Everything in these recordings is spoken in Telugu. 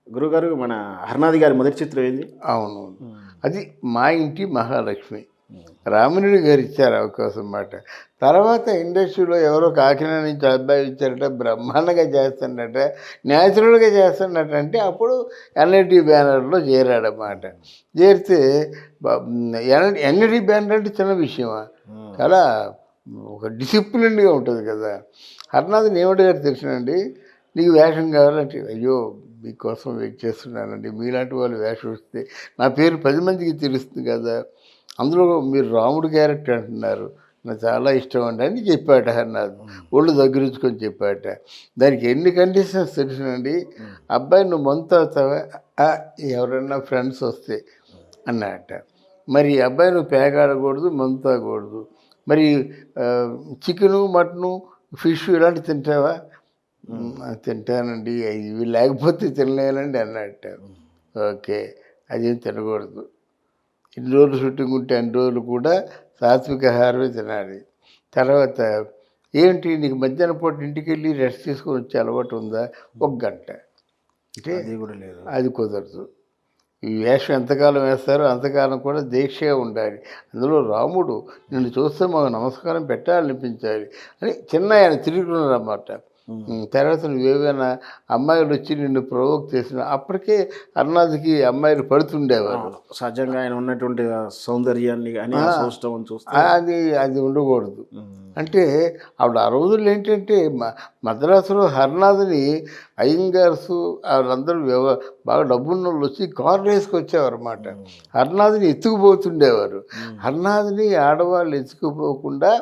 గురుగారు మన హర్నాథ్ గారి మొదటి చిత్రం ఏంది? అవును, అది మా ఇంటి మహాలక్ష్మి. రామినేని గారు ఇచ్చారు అవకాశం అన్నమాట. తర్వాత ఇండస్ట్రీలో ఎవరో కాకినాడ నుంచి అబ్బాయి ఇచ్చారట, బ్రహ్మాండంగా చేస్తున్నట, న్యాచురల్గా చేస్తున్నట్టు. అంటే అప్పుడు ఎన్ఐటి బ్యానర్లో చేరాడన్నమాట. చేరితే ఎన్ఐటి బ్యానర్ అంటే చిన్న విషయమా, చాలా ఒక డిసిప్లిన్గా ఉంటుంది కదా. హర్నాథ్ ఏమిటి గారు తెలిసినండి, నీకు వేషం కావాలంటే, అయ్యో మీకోసం వెయిట్ చేస్తున్నానండి, మీలాంటి వాళ్ళు వేషం వస్తే నా పేరు 10 మందికి తెలుస్తుంది కదా, అందులో మీరు రాముడు క్యారెక్టర్ అంటున్నారు, నాకు చాలా ఇష్టం అండి అని చెప్పాట హర్నాథ్. ఒళ్ళు దగ్గరించుకొని చెప్పాట. దానికి ఎన్ని కండిషన్స్ తెలిసినండి. అబ్బాయి నువ్వు మంతు తాగుతావా, ఎవరైనా ఫ్రెండ్స్ వస్తే అన్నట. మరి అబ్బాయి నువ్వు పేకాడకూడదు, మందు తాగకూడదు, మరి చికెను మటను ఫిష్ ఇలాంటివి తింటావా, తింటానండి, ఇవి లేకపోతే తినలేనండి అన్నట్ట. ఓకే, అదేం తినకూడదు, ఇన్ని రోజులు షూటింగ్ ఉంటే అన్ని రోజులు కూడా సాత్విక ఆహారమే తినాలి. తర్వాత ఏంటి నీకు మధ్యాహ్నం పూట ఇంటికి వెళ్ళి రెస్ట్ తీసుకొని వచ్చే అలవాటు ఉందా, 1 గంట అంటే అది కూడా లేదు, అది కుదరదు. ఈ వేషం ఎంతకాలం వేస్తారో అంతకాలం కూడా దీక్షగా ఉండాలి. అందులో రాముడు నిన్ను చూస్తే మాకు నమస్కారం పెట్టాలనిపించాలి అని చిన్న ఆయన తిరుగుతున్నారు అన్నమాట. తర్వాత నువ్వేమైనా అమ్మాయిలు వచ్చి నిన్ను ప్రవోక్ చేసిన అప్పటికే హర్నాథ్కి అమ్మాయిలు పడుతుండేవారు. సహజంగా ఆయన ఉన్నటువంటి సౌందర్యాన్ని కానీ చూస్తే అది ఉండకూడదు. అంటే ఆవిడ ఆ రోజుల్లో ఏంటంటే మద్రాసులో హర్నాథ్ని అయ్యంగార్సు వాళ్ళందరూ బాగా డబ్బున్న వాళ్ళు వచ్చి కారు వేసుకొచ్చేవారు అన్నమాట. హర్నాథ్ని ఎత్తుకుపోతుండేవారు. హర్నాథ్ని ఆడవాళ్ళు ఎత్తుకుపోకుండా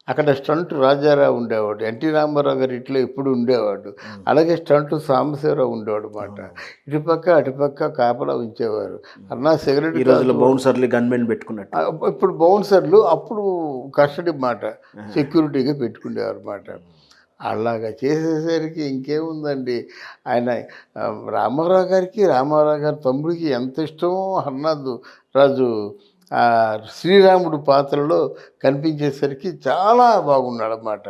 అక్కడ స్టంట్ రాజారావు ఉండేవాడు, ఎన్టీ రామారావు గారు ఇట్లా ఎప్పుడు ఉండేవాడు. అలాగే స్టంట్ సాంబశివరావు ఉండేవాడు అన్నమాట. ఇటుపక్క అటుపక్క కాపలా ఉంచేవారు. అన్నా సిగరెట్, ఈ రోజుల్లో బౌన్సర్లు గన్మెన్ పెట్టుకున్నట్టు, ఇప్పుడు బౌన్సర్లు, అప్పుడు కస్టడీ మాట సెక్యూరిటీగా పెట్టుకునేవారు అన్నమాట. అలాగా చేసేసరికి ఇంకేముందండి, ఆయన రామారావు గారి తమ్ముడికి ఎంత ఇష్టమో హర్నాథ్ రాజు శ్రీరాముడు పాత్రలో కనిపించేసరికి చాలా బాగున్నాడు అన్నమాట.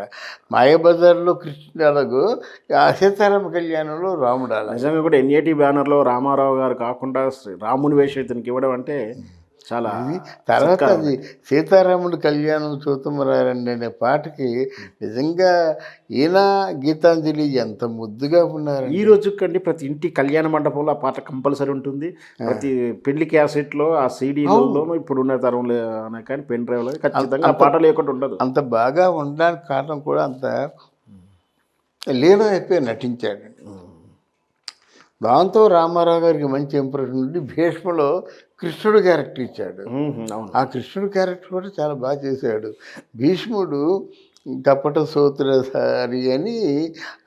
మాయాబజార్లో కృష్ణుడు అలాగో సీతారామ కళ్యాణంలో రాముడు అలా. నిజంగా కూడా ఎన్ఏటి బ్యానర్లో రామారావు గారు కాకుండా రాముని వేషం ఇతనికి ఇవ్వడం అంటే చాలా. తర్వాత అది సీతారాముడు కళ్యాణం చూతమరారండి అనే పాటకి నిజంగా ఈయన గీతాంజలి ఎంత ముద్దుగా ఉన్నారు. ఈ రోజు కండి ప్రతి ఇంటి కళ్యాణ మండపంలో ఆ పాట కంపల్సరీ ఉంటుంది. ప్రతి పెళ్లి క్యాసెట్లో ఆ సీడీలో ఇప్పుడు ఉన్న తరంలో కానీ పెన్ డ్రైవ్లో ఖచ్చితంగా ఆ పాట లేకుండా ఉండదు. అంత బాగా ఉండడానికి కారణం కూడా అంత లీనమైపోయి నటించాడు. దాంతో రామారావు గారికి మంచి ఇంప్రెషన్ ఉండి భీష్మలో కృష్ణుడు క్యారెక్టర్ ఇచ్చాడు. ఆ కృష్ణుడు క్యారెక్టర్ కూడా చాలా బాగా చేశాడు. భీష్ముడు కపట సూత్రధారి అని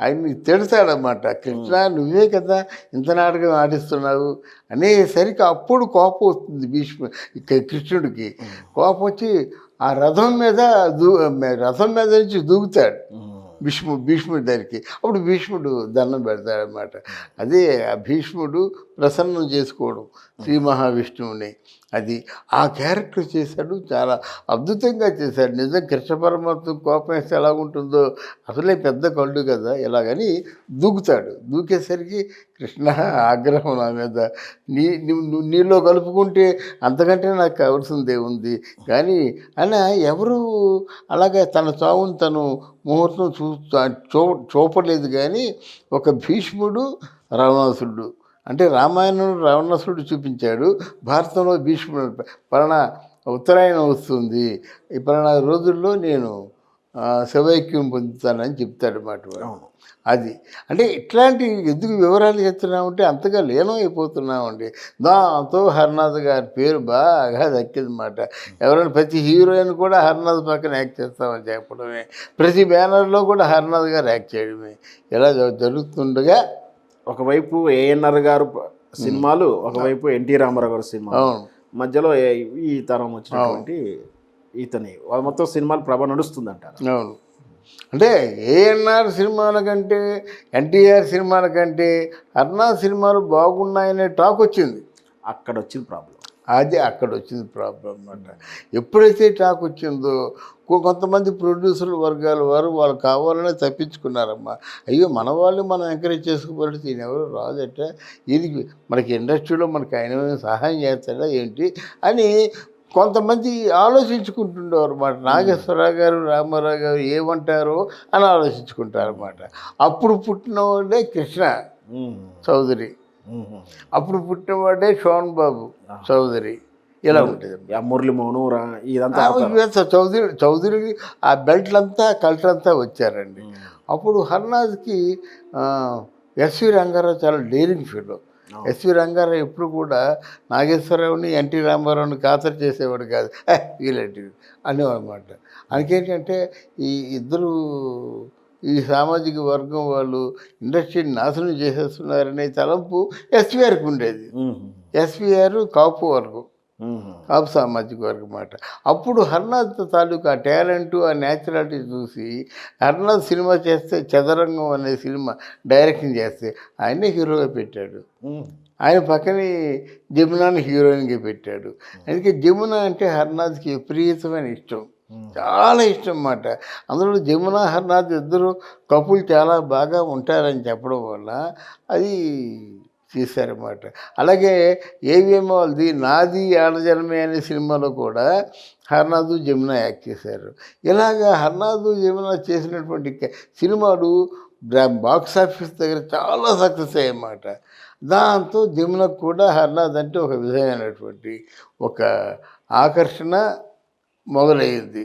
ఆయన్ని తిడతాడన్నమాట. కృష్ణ నువ్వే కదా ఇంత నాటకం ఆడిస్తున్నావు అనేసరికి అప్పుడు కోపం వస్తుంది కృష్ణుడికి. కోపం వచ్చి ఆ రథం మీద నుంచి దూకుతాడు భీష్ముడి దగ్గరికి. అప్పుడు భీష్ముడు దండం పెడతాడనమాట. అదే ఆ భీష్ముడు ప్రసన్నం చేసుకోవడం శ్రీ మహావిష్ణువుని, అది ఆ క్యారెక్టర్ చేశాడు. చాలా అద్భుతంగా చేశాడు. నిజం కృష్ణ పరమాత్మ కోపం వేస్తే ఎలా ఉంటుందో, అసలే పెద్ద కళ్ళు కదా, ఇలాగని దూకుతాడు. దూకేసరికి కృష్ణ ఆగ్రహం నా మీద, నీలో కలుపుకుంటే అంతకంటే నాకు కావాల్సిందే ఉంది కానీ అలా ఎవరు అలాగే తన చావును తను ముహూర్తం చూపలేదు. కానీ ఒక భీష్ముడు రావణాసురుడు అంటే రామాయణంలో రావణాసురుడు చూపించాడు, భారతంలో భీష్ముడు పలానా ఉత్తరాయణం వస్తుంది, ఈ పలానా రోజుల్లో నేను శివైక్యం పొందుతానని చెప్తాడు అన్నమాట. అది అంటే ఇట్లాంటి ఎందుకు వివరాలు చెప్తున్నామంటే అంతగా లీనమైపోతున్నామండి. దాంతో హర్నాథ్ గారి పేరు బాగా దక్కిందన్నమాట. ఎవరైనా ప్రతి హీరోయిన్ కూడా హర్నాథ్ పక్కన యాక్ట్ చేస్తామని చెప్పడమే, ప్రతి బ్యానర్లో కూడా హర్నాథ్ గారు యాక్ట్ చేయడమే ఇలా జరుగుతుండగా ఒకవైపు ఏఎన్ఆర్ గారు సినిమాలు, ఒకవైపు ఎన్టీ రామారావు గారు సినిమాలు, మధ్యలో ఈ తరం వచ్చినటువంటి ఇతని మొత్తం సినిమాలు ప్రభ నడుస్తుంది అంటారు. అవును, అంటే ఏఎన్ఆర్ సినిమాల కంటే ఎన్టీఆర్ సినిమాల కంటే హర్నాథ్ సినిమాలు బాగున్నాయనే టాక్ వచ్చింది. అక్కడ వచ్చింది ప్రాబ్లం. అది అక్కడ వచ్చింది ప్రాబ్లం అన్నమాట. ఎప్పుడైతే టాక్ వచ్చిందో కొంతమంది ప్రొడ్యూసర్ల వర్గాల వారు వాళ్ళు కావాలనే తప్పించుకున్నారమ్మా. అయ్యో మన వాళ్ళు మనం ఎంకరేజ్ చేసుకోబట్టి ఈయన ఎవరు రాదట, ఇది మనకి ఇండస్ట్రీలో మనకి ఆయన సహాయం చేస్తాడా ఏంటి అని కొంతమంది ఆలోచించుకుంటుండేవారు అన్నమాట. నాగేశ్వరరావు గారు రామారావు గారు ఏమంటారో అని ఆలోచించుకుంటారన్నమాట. అప్పుడు పుట్టినవాడే కృష్ణ చౌదరి, అప్పుడు పుట్టినవాడే శోభన్ బాబు చౌదరి. ఇలా ఉంటుంది మురళి మౌనూరా ఇదంతా చౌదరి ఆ బెల్ట్లంతా కల్చరంతా వచ్చారండి. అప్పుడు హర్నాథ్కి ఎస్వి రంగారావు చాలా డేరింగ్ ఫీల్డ్. ఎస్వి రంగారావు ఎప్పుడు కూడా నాగేశ్వరరావుని ఎన్టీ రామారావుని ఖాతరు చేసేవాడు కాదు, వీళ్ళంటి అనేవాడు అనమాట. అందుకేంటంటే ఈ ఇద్దరు ఈ సామాజిక వర్గం వాళ్ళు ఇండస్ట్రీని నాశనం చేసేస్తున్నారనే తలంపు ఎస్వీఆర్కి ఉండేది. ఎస్వీఆర్ కాపు వర్గం, కాపు సామాజిక వర్గం అన్నమాట. అప్పుడు హర్నాథ్ తాలూకు ఆ టాలెంటు ఆ న్యాచురాలిటీ చూసి హర్నాథ్ సినిమా చేస్తే చదరంగం అనే సినిమా డైరెక్షన్ చేస్తే ఆయనే హీరోగా పెట్టాడు. ఆయన పక్కనే జమునాని హీరోయిన్గా పెట్టాడు. అందుకే జమున అంటే హర్నాథ్కి విపరీతమైన ఇష్టం, చాలా ఇష్టం అన్నమాట. అందులో జమున హర్నాథ్ ఇద్దరు కపుల్ చాలా బాగా ఉంటారని చెప్పడం వల్ల అది చేశారన్నమాట. అలాగే ఏవిఎం వాళ్ళది నాది ఆడజనమే అనే సినిమాలో కూడా హర్నాథ్ జమున యాక్ట్ చేశారు. ఇలాగా హర్నాథ్ జమున చేసినటువంటి సినిమాలు బాక్స్ ఆఫీస్ దగ్గర చాలా సక్సెస్ అయ్యాయన్నమాట. దాంతో జమునకు కూడా హర్నాథ్ అంటే ఒక విధమైనటువంటి ఒక ఆకర్షణ మొదలయ్యింది.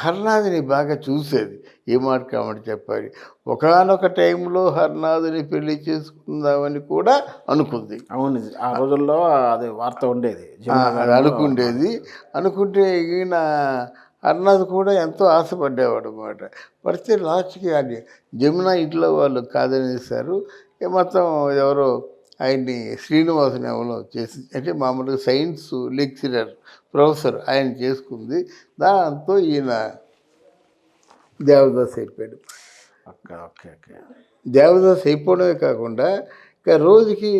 హర్నాథ్ని బాగా చూసేది, ఏ మాట కామని చెప్పాలి. ఒకనొక టైంలో హర్నాథ్ని పెళ్లి చేసుకుందామని కూడా అనుకుంది. అవును, ఆ రోజుల్లో అది వార్త ఉండేది, అనుకుంటే ఈయన హర్నాథ్ కూడా ఎంతో ఆశపడ్డేవాడు అన్నమాట. పడితే లాస్ట్కి అది జమున ఇంట్లో వాళ్ళు కాదనేసారు. మొత్తం ఎవరో ఆయన్ని శ్రీనివాసుని ఎవరో చేసి, అంటే మామూలుగా సైన్స్ లెక్చరర్ ప్రొఫెసర్ ఆయన చేసుకుంది. దాంతో ఈయన దేవదాస్ అయిపోయాడు. దేవదాస్ అయిపోవడమే కాకుండా ఇంకా రోజుకి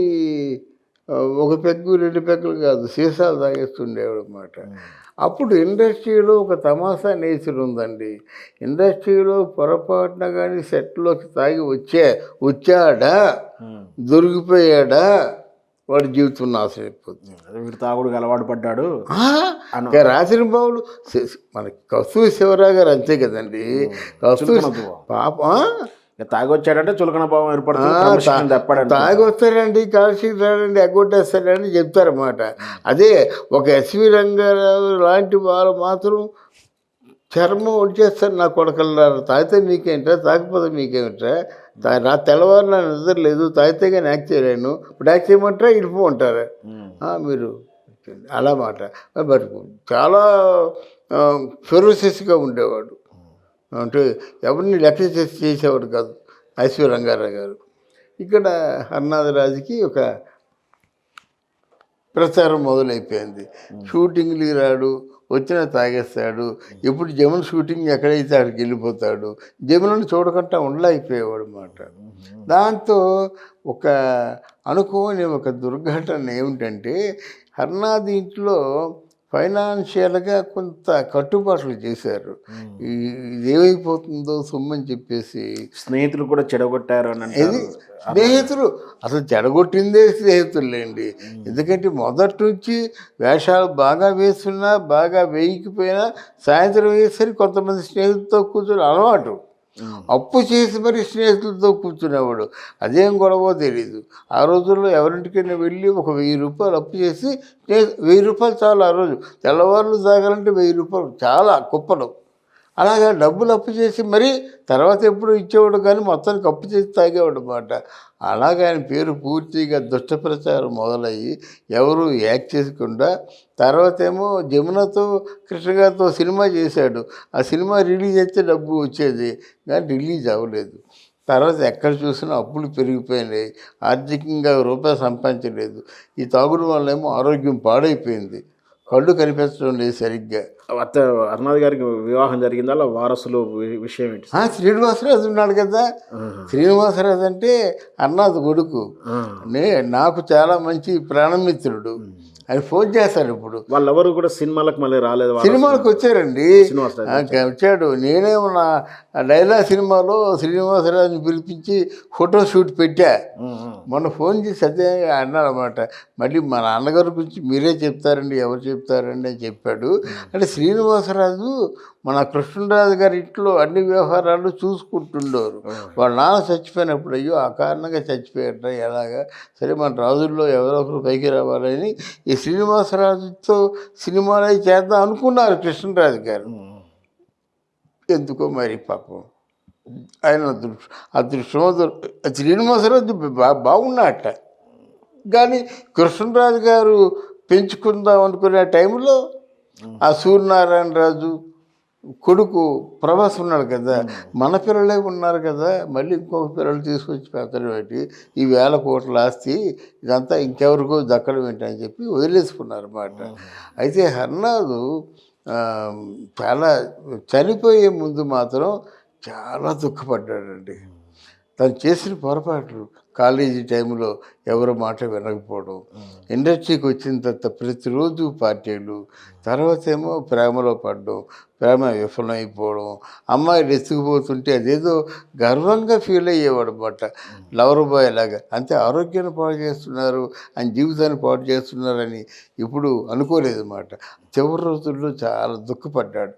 ఒక పెగ్గు 2 పెగ్గులు కాదు, సీసాలు తాగేస్తుండేవాడు అన్నమాట. అప్పుడు ఇండస్ట్రీలో ఒక తమాషా నేచర్ ఉందండి. ఇండస్ట్రీలో పొరపాటున కానీ సెట్లోకి తాగి వచ్చాడా దొరికిపోయాడా వాడి జీవితం నాశనం అయిపోతుంది. వీడు తాగుడికి అలవాటు పడ్డాడు. రాసిన బావులు మనకి కస్తూరి శివరావు గారు అంతే కదండి. కస్తూరి పాప తాగి వచ్చాడంటే చులకన భావం ఏర్పడుతుంది. తాగి వస్తాడండి, కాల్షీట్ రాడండి, ఎగ్గొట్టేస్తాడని చెప్తారన్నమాట. అదే ఒక ఎస్వి రంగారావు లాంటి వాళ్ళు మాత్రం చర్మం వచ్చేస్తారు. నా కొడకల్లారు, తాగితే మీకేంటా, తాగిపోతే మీకేమిట్రా, నా తెల్లవారు నా నిద్ర లేదు, తాగితే కానీ యాక్ట్ చేయలేను, ఇప్పుడు యాక్ట్ చేయమంటారా ఇడిపోమంటారా మీరు అలా మాట. బట్ చాలా ఫెరోసియస్గా ఉండేవాడు, అంటే ఎవరిని లెక్క చేసేవాడు కాదు ఎస్వి రంగారావు గారు. ఇక్కడ హర్నాథ్ రాజుకి ఒక ప్రచారం మొదలైపోయింది. షూటింగ్లు రాడు, వచ్చిన తాగేస్తాడు. ఎప్పుడు జమున షూటింగ్ ఎక్కడైతే అక్కడికి వెళ్ళిపోతాడు. జమునను చూడకుండా ఉండలేకపోయేవాడు అన్నమాట. దాంతో ఒక అనుకోని ఒక దుర్ఘటన ఏమిటంటే, హర్నాథ్ ఇంట్లో ఫైనాన్షియల్గా కొంత కట్టుబాట్లు చేశారు. ఇదేమైపోతుందో సొమ్మని చెప్పేసి స్నేహితులు కూడా చెడగొట్టారు ఇది స్నేహితులు అసలు చెడగొట్టిందే స్నేహితులేండి. ఎందుకంటే మొదటి నుంచి వేషాలు బాగా వేస్తున్నా బాగా వేయకపోయినా సాయంత్రం వేసరికి కొంతమంది స్నేహితులతో కూర్చొని అలవాటు. అప్పు చేసి మరి స్నేహితులతో కూర్చునేవాడు. అదేం గొడవో తెలీదు. ఆ రోజుల్లో ఎవరింటికైనా వెళ్ళి ఒక 1000 రూపాయలు అప్పు చేసి 1000 రూపాయలు చాలు. ఆ రోజు తెల్లవారులు తాగాలంటే 1000 రూపాయలు చాలా కుప్పలు. అలాగా డబ్బులు అప్పు చేసి మరి తర్వాత ఎప్పుడు ఇచ్చేవాడు, కానీ మొత్తానికి అప్పు చేసి తాగేవాడు అన్నమాట. అలాగే ఆయన పేరు పూర్తిగా దుష్ట ప్రచారం మొదలయ్యి ఎవరు యాక్ట్ చేసుకుండా, తర్వాత ఏమో జమునతో కృష్ణగారితో సినిమా చేశాడు. ఆ సినిమా రిలీజ్ అయితే డబ్బు వచ్చేది, కానీ రిలీజ్ అవ్వలేదు. తర్వాత ఎక్కడ చూసినా అప్పులు పెరిగిపోయినాయి, ఆర్థికంగా రూపాయి సంపాదించలేదు. ఈ తాగుడు వల్ల ఏమో ఆరోగ్యం పాడైపోయింది, కళ్ళు కనిపించడం లేదు సరిగ్గా. అరుణాథ్ గారికి వివాహం జరిగిందా, అలా వారసులు విషయం ఏంటి? శ్రీనివాసరాజు ఉన్నాడు కదా, శ్రీనివాసరాజు అంటే అరుణాథ్ కొడుకు. నాకు చాలా మంచి ప్రాణమిత్రుడు. ఆయన ఫోన్ చేస్తారు ఇప్పుడు. వాళ్ళెవరు కూడా సినిమాలకు మళ్ళీ రాలేదు. సినిమాలకు వచ్చారండి, వచ్చాడు. నేనేమన్నా డైలాగ్ సినిమాలో శ్రీనివాసరాజుని పిలిపించి ఫోటో షూట్ పెట్టా. మొన్న ఫోన్ చేసి అదే అన్నాడు అనమాట, మళ్ళీ మా నాన్నగారి గురించి మీరే చెప్తారండి, ఎవరు చెప్తారండి అని చెప్పాడు. అంటే శ్రీనివాసరాజు మన కృష్ణరాజు గారి ఇంట్లో అన్ని వ్యవహారాలు చూసుకుంటుండేవారు. వాళ్ళ నాన్న చచ్చిపోయినప్పుడు అయ్యో ఆ కారణంగా చచ్చిపోయాట ఎలాగా, సరే మన రాజుల్లో ఎవరో ఒకరు పైకి రావాలని ఈ శ్రీనివాసరాజుతో సినిమాలు చేద్దాం అనుకున్నారు కృష్ణరాజు గారు. ఎందుకో మరి పాపం ఆయన అదృష్టం శ్రీనివాసరాజు బాగున్నట్ట, కానీ కృష్ణరాజు గారు పెంచుకుందాం అనుకునే టైంలో ఆ సూర్యనారాయణరాజు కొడుకు ప్రభాస్ ఉన్నాడు కదా, మన పిల్లలే ఉన్నారు కదా, మళ్ళీ ఇంకొక పిల్లలు తీసుకొచ్చి పెంచడం ఏంటి, ఈ 1000 కోట్ల ఆస్తి ఇదంతా ఇంకెవరికో దక్కడం ఏంటి అని చెప్పి వదిలేసుకున్నారు అన్నమాట. అయితే హర్నాథు చాలా చనిపోయే ముందు మాత్రం చాలా దుఃఖపడ్డాడండి. తను చేసిన పొరపాట్లు, కాలేజీ టైంలో ఎవరి మాట వినకపోవడం, ఇండస్ట్రీకి వచ్చిన తర్వాత ప్రతిరోజు పార్టీలు, తర్వాత ఏమో ప్రేమలో పడడం, ప్రేమ విఫలమైపోవడం, అమ్మాయిలు ఎత్తుకుపోతుంటే అదేదో గర్వంగా ఫీల్ అయ్యేవాడు అన్నమాట. లవర్ బాయ్ లాగా. అంతే ఆరోగ్యాన్ని పాడు చేస్తున్నారు, ఆయన జీవితాన్ని పాడు చేస్తున్నారని ఇప్పుడు అనుకోలేదు అన్నమాట. చివరి రోజుల్లో చాలా దుఃఖపడ్డాడు.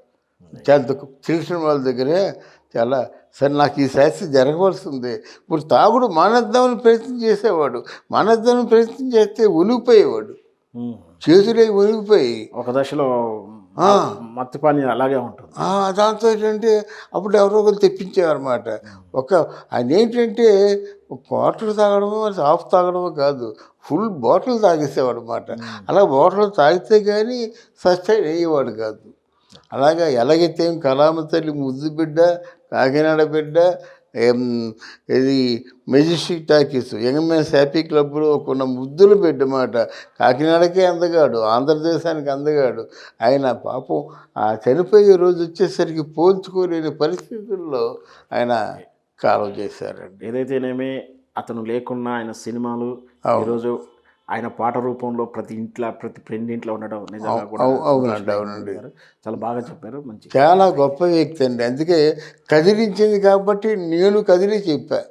చాలా తెలిసిన వాళ్ళ దగ్గరే చాలా సరే నాకు ఈ శాస్త్రి జరగవలసిందే. ఇప్పుడు తాగుడు మానేద్దామని ప్రయత్నం చేసేవాడు, మానేద్దామని ప్రయత్నం చేస్తే ఉనిగిపోయేవాడు, చేతులే ఉనిగిపోయి ఒక దశలో మత్తుపాని అలాగే ఉంటుంది. దాంతో ఏంటంటే అప్పుడు ఎవరో ఒకరు తెప్పించేవారన్నమాట. ఆయన ఏంటంటే క్వార్టర్ తాగడమో హాఫ్ తాగడమో కాదు, ఫుల్ బాటిల్ తాగేసేవాడు అన్నమాట. అలా బాటిల్ తాగితే కానీ సస్టైన్ అయ్యేవాడు కాదు. అలాగా ఎలాగైతే కళామ తల్లి ముద్దు బిడ్డ, కాకినాడ బిడ్డ, ఇది majestic talkies, young man's happy క్లబ్లో కొన్న ముద్దులు బిడ్డ మాట, కాకినాడకే అందగాడు, ఆంధ్రదేశానికి అందగాడు. ఆయన పాపం ఆ చనిపోయే రోజు వచ్చేసరికి పోల్చుకోలేని పరిస్థితుల్లో ఆయన కాలం చేశారండి. ఏదైతేనేమి అతను లేకున్నా ఆయన సినిమాలు ఈరోజు ఆయన పాట రూపంలో ప్రతి ఇంట్లో ప్రతి ఫ్రెండింట్లో ఉండడం నిజంగా కూడా అవునండి. చాలా బాగా చెప్పారు. మంచి చాలా గొప్ప వ్యక్తి అండి. అందుకే కదిలించింది కాబట్టి నేను కదిలి చెప్పాను.